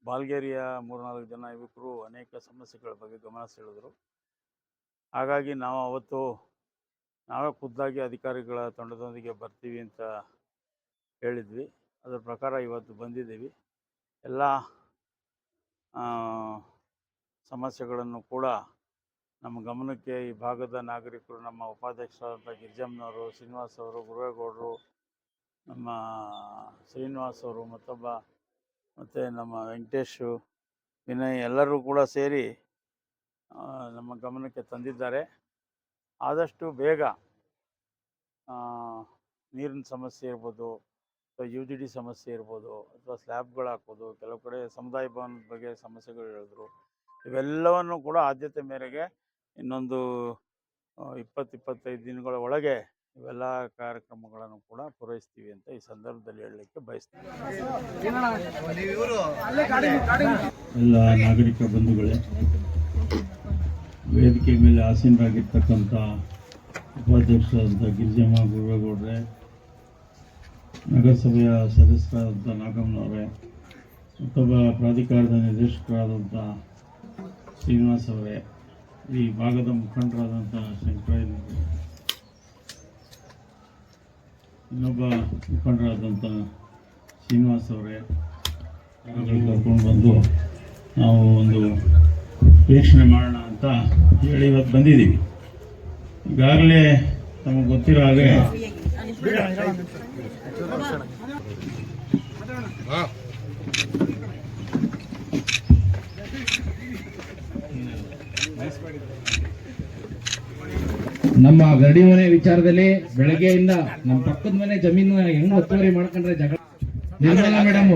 ಬಾಲ್ಗೇರಿಯ 3-4 ಜನ ಯುವಕರು ಅನೇಕ ಸಮಸ್ಯೆಗಳ ಬಗ್ಗೆ ಗಮನ ಸೆಳೆದರು. ಹಾಗಾಗಿ ನಾವು ಅವತ್ತು ನಾವೇ ಖುದ್ದಾಗಿ ಅಧಿಕಾರಿಗಳ ತಂಡದೊಂದಿಗೆ ಬರ್ತೀವಿ ಅಂತ ಹೇಳಿದ್ವಿ. ಅದರ ಪ್ರಕಾರ ಇವತ್ತು ಬಂದಿದ್ದೀವಿ. ಎಲ್ಲ ಸಮಸ್ಯೆಗಳನ್ನು ಕೂಡ ನಮ್ಮ ಗಮನಕ್ಕೆ ಈ ಭಾಗದ ನಾಗರಿಕರು, ನಮ್ಮ ಉಪಾಧ್ಯಕ್ಷರಾದಂಥ ಗಿರಿಜಮ್ಮನವರು, ಶ್ರೀನಿವಾಸ್ ಅವರು, ಗುರುವೇಗೌಡರು, ನಮ್ಮ ಶ್ರೀನಿವಾಸ್ ಅವರು, ಮತ್ತು ನಮ್ಮ ವೆಂಕಟೇಶು, ವಿನಯ್ ಎಲ್ಲರೂ ಕೂಡ ಸೇರಿ ನಮ್ಮ ಗಮನಕ್ಕೆ ತಂದಿದ್ದಾರೆ. ಆದಷ್ಟು ಬೇಗ ನೀರಿನ ಸಮಸ್ಯೆ ಇರ್ಬೋದು, ಅಥವಾ UGD ಸಮಸ್ಯೆ ಇರ್ಬೋದು, ಅಥವಾ ಸ್ಲ್ಯಾಬ್ಗಳು ಹಾಕೋದು, ಕೆಲವು ಕಡೆ ಸಮುದಾಯ ಭವನದ ಬಗ್ಗೆ ಸಮಸ್ಯೆಗಳು ಹೇಳಿದ್ರು. ಇವೆಲ್ಲವನ್ನು ಕೂಡ ಆದ್ಯತೆ ಮೇರೆಗೆ ಇನ್ನೊಂದು 20-25 ದಿನಗಳ ಒಳಗೆ ಇವೆಲ್ಲ ಕಾರ್ಯಕ್ರಮಗಳನ್ನು ಕೂಡ ಪೂರೈಸ್ತೀವಿ ಅಂತ ಈ ಸಂದರ್ಭದಲ್ಲಿ ಹೇಳಲಿಕ್ಕೆ ಬಯಸ್ತೀನಿ. ಎಲ್ಲ ನಾಗರಿಕ ಬಂಧುಗಳೇ, ವೇದಿಕೆ ಮೇಲೆ ಆಸೀನರಾಗಿರ್ತಕ್ಕಂಥ ಉಪಾಧ್ಯಕ್ಷರಾದಂಥ ಗಿರಿಜಮ್ಮ ಗುರುವೇಗೌಡ್ರೆ, ನಗರಸಭೆಯ ಸದಸ್ಯರಾದಂಥ ನಾಗಮ್ಮನವರೇ, ಮತ್ತೊಬ್ಬ ಪ್ರಾಧಿಕಾರದ ನಿರ್ದೇಶಕರಾದಂಥ ಶ್ರೀನಿವಾಸ್ ಅವರೇ, ಈ ಭಾಗದ ಮುಖಂಡರಾದಂಥ ಶಂಕರಯ್ಯ, ಇನ್ನೊಬ್ಬ ಮುಖಂಡರಾದಂಥ ಶ್ರೀನಿವಾಸ್ ಅವರೇ ಕರ್ಕೊಂಡು ಬಂದು ನಾವು ಒಂದು ವೀಕ್ಷಣೆ ಮಾಡೋಣ ಅಂತ ಹೇಳಿ ಇವತ್ತು ಬಂದಿದ್ದೀವಿ. ಈಗಾಗಲೇ ತಮಗೆ ಗೊತ್ತಿರೋ ಹಾಗೆ ನಮ್ಮ ಗರಡಿ ಮನೆ ವಿಚಾರದಲ್ಲಿ ಬೆಳಗ್ಗೆಯಿಂದ ನಮ್ಮ ಪಕ್ಕದ ಮನೆ ಜಮೀನು ಹೆಂಗ್ ಒತ್ತುವರಿ ಮಾಡ್ಕೊಂಡ್ರೆ ಜಗಳ. ನಿರ್ಮಲಾ ಮೇಡಮ್